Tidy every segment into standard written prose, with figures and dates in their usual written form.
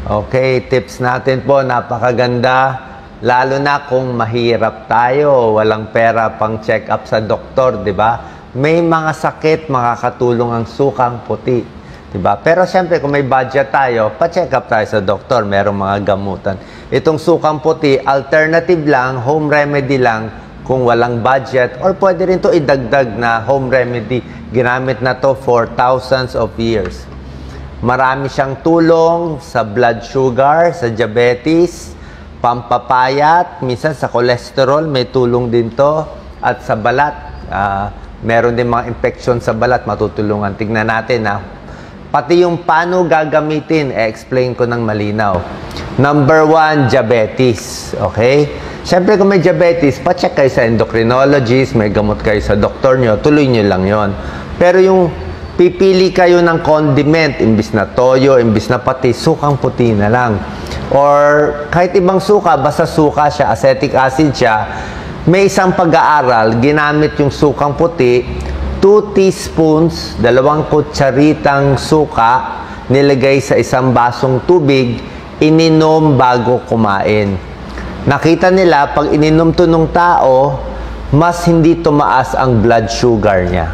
Okay, tips natin po, napakaganda. Lalo na kung mahirap tayo, walang pera pang check-up sa doktor, di ba? May mga sakit, makakatulong ang sukang puti, di ba? Pero siyempre, kung may budget tayo, pa-check up tayo sa doktor, merong mga gamutan. Itong sukang puti, alternative lang, home remedy lang, kung walang budget, or pwede rin to idagdag na home remedy. Ginamit na to for thousands of years. Marami siyang tulong sa blood sugar, sa diabetes, pampapayat, minsan sa cholesterol, may tulong din to. At sa balat, meron din mga infection sa balat, matutulungan. Tignan natin ha. Pati yung paano gagamitin, explain ko ng malinaw. Number 1, diabetes. Okay? Siyempre kung may diabetes, pa-check kayo sa endocrinologist, may gamot kayo sa doktor nyo, tuloy nyo lang yon. Pero yung pipili kayo ng condiment, imbis na toyo, imbis na pati, sukang puti na lang. Or kahit ibang suka, basta suka siya, acetic acid siya, may isang pag-aaral, ginamit yung sukang puti, 2 teaspoons, 2 kutsaritang suka, nilagay sa isang basong tubig, ininom bago kumain. Nakita nila, pag ininom to ng tao, mas hindi tumaas ang blood sugar niya.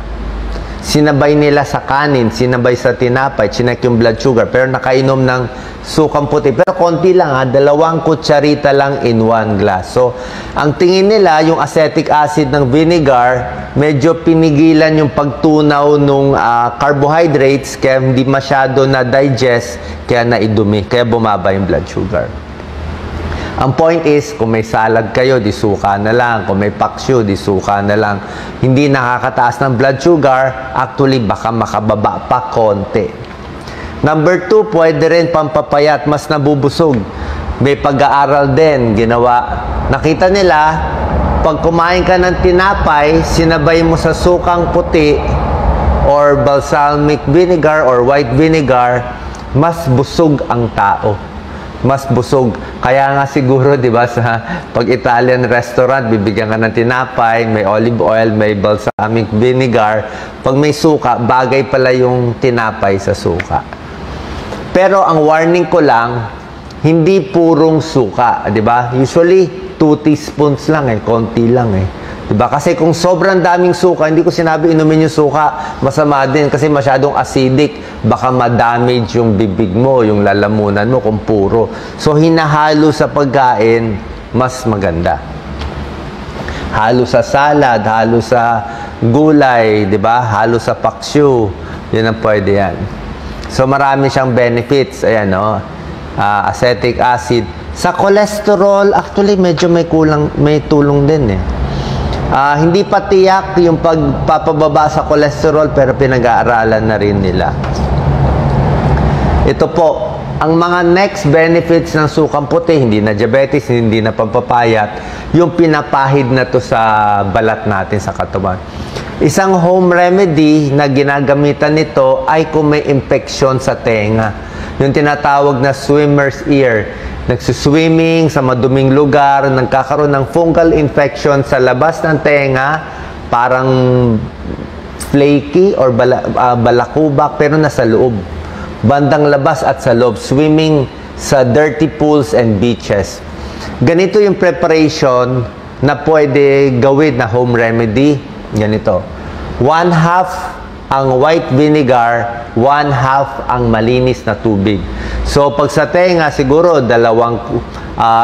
Sinabay nila sa kanin, sinabay sa tinapay, chinek yung blood sugar, pero nakainom ng sukang puti. Pero konti lang ha, 2 kutsarita lang in 1 glass. So, ang tingin nila, yung acetic acid ng vinegar, medyo pinigilan yung pagtunaw ng carbohydrates, kaya hindi masyado na-digest, kaya naidumi, kaya bumaba yung blood sugar. Ang point is, kung may salad kayo, di suka na lang. Kung may paksiw, di suka na lang. Hindi nakakataas ng blood sugar, actually baka makababa pa konti. Number 2, pwede rin pampapayat, mas nabubusog. May pag-aaral din, ginawa. Nakita nila, pag kumain ka ng tinapay, sinabay mo sa sukang puti or balsamic vinegar or white vinegar, mas busog ang tao. Mas busog. Kaya nga siguro, di ba, sa pag-Italian restaurant, bibigyan ka ng tinapay, may olive oil, may balsamic vinegar. Pag may suka, bagay pala yung tinapay sa suka. Pero ang warning ko lang, hindi purong suka, di ba? Usually, 2 teaspoons lang konti lang di ba? Kasi kung sobrang daming suka, hindi ko sinabi inumin yung suka, masama din kasi masyadong acidic, baka ma-damage yung bibig mo, yung lalamunan mo kung puro. So, hinahalo sa pagkain, mas maganda. Halo sa salad, halo sa gulay, di ba? Halo sa paksiw, yun ang pwede yan. So, marami siyang benefits. Ayan, no? Acetic acid. Sa cholesterol, actually, medyo may tulong din hindi pa tiyak yung pagpapababa sa cholesterol, pero pinag-aaralan na rin nila. Ito po, ang mga next benefits ng sukang puti, hindi na diabetes, hindi na pampapayat, yung pinapahid na to sa balat natin sa katawan. Isang home remedy na ginagamitan nito ay kung may infection sa tenga. Yung tinatawag na swimmer's ear. Nagsuswimming sa maduming lugar, nagkakaroon ng fungal infection sa labas ng tenga, parang flaky or balakubak, pero nasa loob. Bandang labas at sa loob, swimming sa dirty pools and beaches. Ganito yung preparation na pwede gawin na home remedy. Ganito. 1/2 ang white vinegar, 1/2 ang malinis na tubig. So, pag sa tenga, siguro,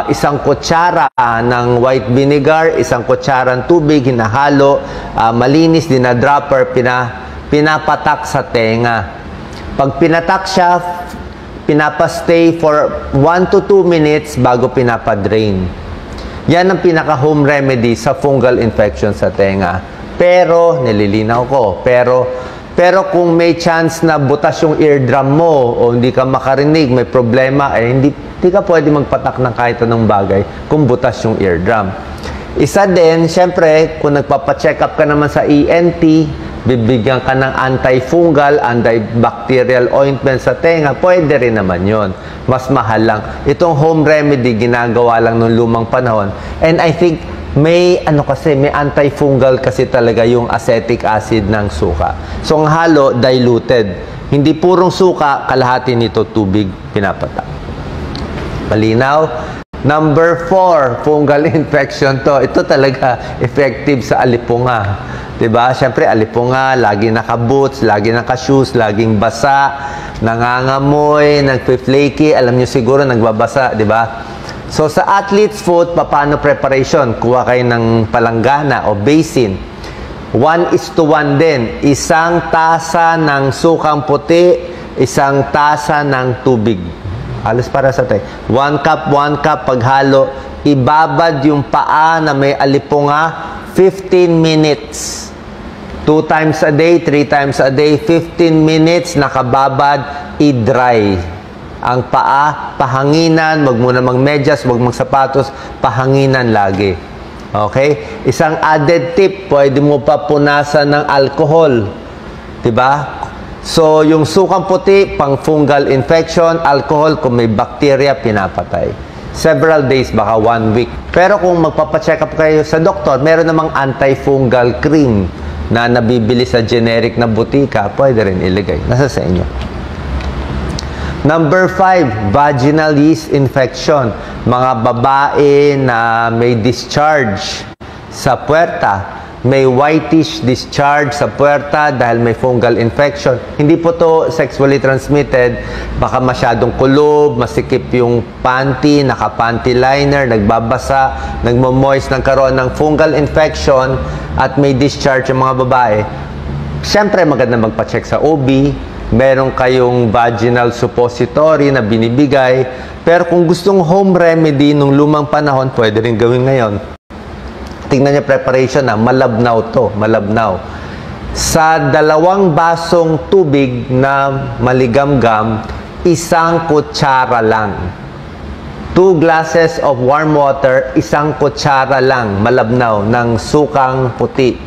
isang kutsara ng white vinegar, isang kutsara ng tubig, hinahalo, malinis, dinadropper, pinapatak sa tenga. Pag pinatak siya, pinapastay for 1 to 2 minutes bago pinapadrain. Yan ang pinaka-home remedy sa fungal infection sa tenga. Pero, nililinaw ko, pero kung may chance na butas yung eardrum mo o hindi ka makarinig, may problema, hindi ka pwede magpatak ng kahit anong bagay kung butas yung eardrum. Isa din, syempre, kung nagpapacheck up ka naman sa ENT, bibigyan ka ng antifungal, antibacterial ointment sa tenga, pwede rin naman yon. Mas mahal lang. Itong home remedy, ginagawa lang nung lumang panahon. And I think, may antifungal kasi talaga yung acetic acid ng suka. So, ang halo, diluted. Hindi purong suka, kalahati nito tubig, pinapatak. Malinaw? Number 4, fungal infection to. Ito talaga effective sa alipunga. Diba? Siyempre, alipunga, lagi naka-boots, lagi naka-shoes, laging basa, nangangamoy, nagpe-flaky. Alam nyo siguro, nagbabasa, diba? So, sa athlete's foot, paano preparation? Kuha kayo ng palanggana o basin. 1:1 din. Isang tasa ng sukang puti, isang tasa ng tubig. Halos para sa tayo. 1 cup, paghalo. Ibabad yung paa na may alipunga, 15 minutes. 2 times a day, 3 times a day, 15 minutes, nakababad, i-dry. Ang paa, pahanginan, wag muna magmedyas, wag magsapatos, pahanginan lagi. Okay? Isang added tip, pwede mo pa punasan ng alcohol. Diba? So, yung sukang puti, pang fungal infection, alcohol, kung may bacteria, pinapatay. Several days, baka 1 week. Pero kung magpapacheck up kayo sa doktor, meron namang antifungal cream na nabibili sa generic na butika, pwede rin ilagay. Nasa sa inyo. Number 5, vaginal yeast infection. Mga babae na may discharge sa puwerta. May whitish discharge sa puwerta dahil may fungal infection. Hindi po to sexually transmitted. Baka masyadong kulob, masikip yung panty, naka-panty liner, nagbabasa, nagmo-moist, nagkaroon ng fungal infection at may discharge yung mga babae. Siyempre, maganda magpa-check sa OB. Meron kayong vaginal suppository na binibigay. Pero kung gustong home remedy nung lumang panahon, pwede rin gawin ngayon. Tingnan niyo preparation na, malabnaw to, malabnaw. Sa 2 basong tubig na maligamgam, 1 kutsara lang. 2 glasses of warm water, 1 kutsara lang, malabnaw, ng sukang puti.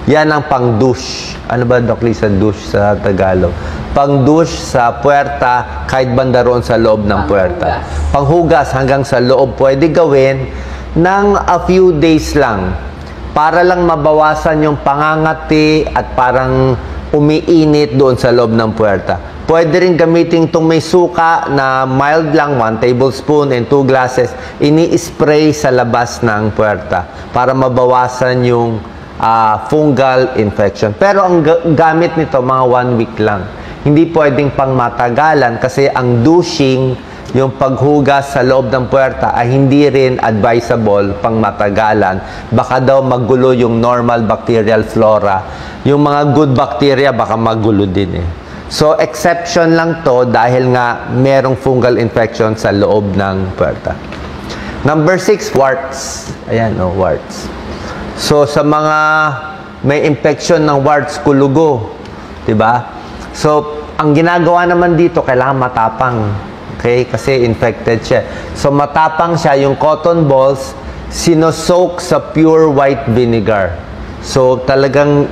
Yan ang pang-douche. Ano ba, Doc Lisa, douche sa Tagalog? Pang-douche sa puwerta, kahit banda roon sa loob ng puwerta. Panghugas hanggang sa loob, pwede gawin ng a few days lang para lang mabawasan yung pangangati at parang umiinit doon sa loob ng puwerta. Pwede rin gamitin itong may suka na mild lang, 1 tablespoon and 2 glasses, ini-spray sa labas ng puwerta para mabawasan yung fungal infection. Pero ang gamit nito, mga 1 week lang. Hindi pwedeng pang matagalan kasi ang douching, yung paghugas sa loob ng puwerta ay hindi rin advisable pang matagalan. Baka daw magulo yung normal bacterial flora. Yung mga good bacteria baka magulo din eh. So, exception lang to dahil nga merong fungal infection sa loob ng puwerta. Number 6, warts. Ayan, warts. So, sa mga may infection ng warts, kulugo. Diba? So, ang ginagawa naman dito, kailangan matapang. Okay? Kasi infected siya. So, matapang siya. Yung cotton balls, sinosoak sa pure white vinegar. So, talagang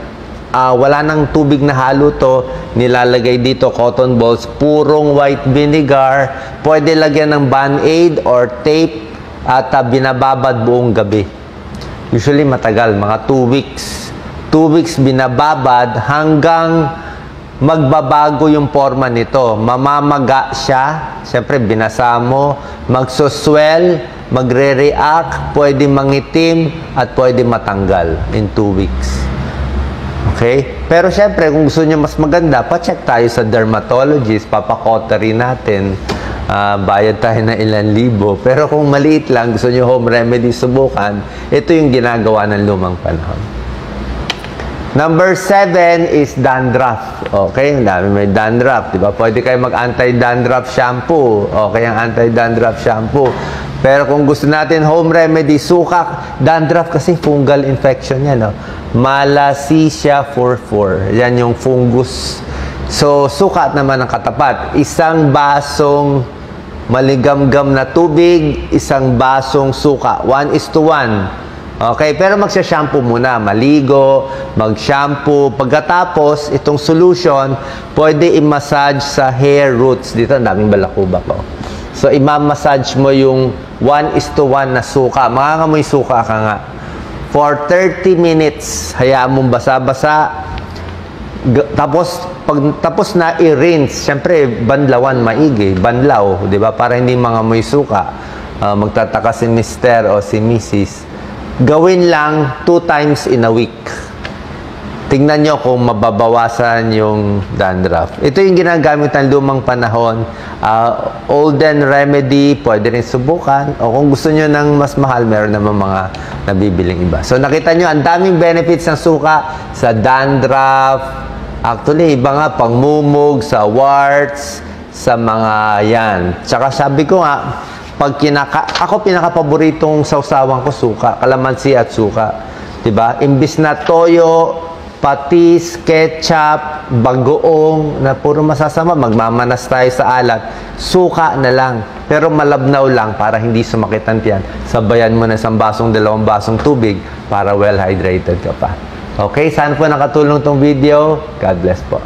wala nang tubig na halo to. Nilalagay dito cotton balls. Purong white vinegar. Pwede lagyan ng band-aid or tape at binababad buong gabi. Usually, matagal. Mga 2 weeks. 2 weeks binababad hanggang magbabago yung forma nito. Mamamaga siya. Siyempre, binasa mo. Magsuswell, magre-react, pwede mangitim, at pwede matanggal in 2 weeks. Okay? Pero siyempre, kung gusto nyo mas maganda, pa-check tayo sa dermatologist, papakotary natin. Bayad tayo na ilang libo. Pero kung maliit lang, gusto nyo home remedy subukan, ito yung ginagawa ng lumang panahon. Number 7 is dandruff. Okay, ang dami may dandruff, di ba? Pwede kayo mag-anti-dandruff shampoo. Okay, ang anti-dandruff shampoo. Pero kung gusto natin home remedy, sukak, dandruff kasi fungal infection yan, no? Malassezia furfur. Yan yung fungus. So, sukat naman ang katapat. 1 basong maligamgam na tubig, 1 basong suka. 1:1. Okay, pero magsha-shampoo muna, maligo, mag-shampoo. Pagkatapos, itong solution, pwede i-massage sa hair roots. Dito, ang daming balakubak ko. So, i-massage mo yung 1:1 na suka. Makakamoy suka ka nga. For 30 minutes, hayaan mong basa-basa. Tapos na i-rinse, syempre banlawan maigi, banlaw, 'di ba? Para hindi mangamoy suka. Magtataka si Mister o si Mrs. Gawin lang 2 times in a week. Tingnan nyo kung mababawasan yung dandruff. Ito yung ginagamit ng lumang panahon. Olden remedy, pwede rin subukan. O kung gusto nyo ng mas mahal, meron naman mga nabibiling iba. So nakita nyo, ang daming benefits ng suka sa dandruff. Actually, iba nga, pangmumog, sa warts, sa mga yan. Tsaka sabi ko nga, ako pinaka-paboritong sausawan ko suka, kalamansi at suka. Diba? Imbis na toyo, patis, ketchup, bagoong, na puro masasama, magmamanas tayo sa alat, suka na lang. Pero malabnaw lang para hindi sumakit ang tiyan. Sabayan mo na 1 basong, 2 basong tubig para well-hydrated ka pa. Okay, sana po nakatulong tong video. God bless po.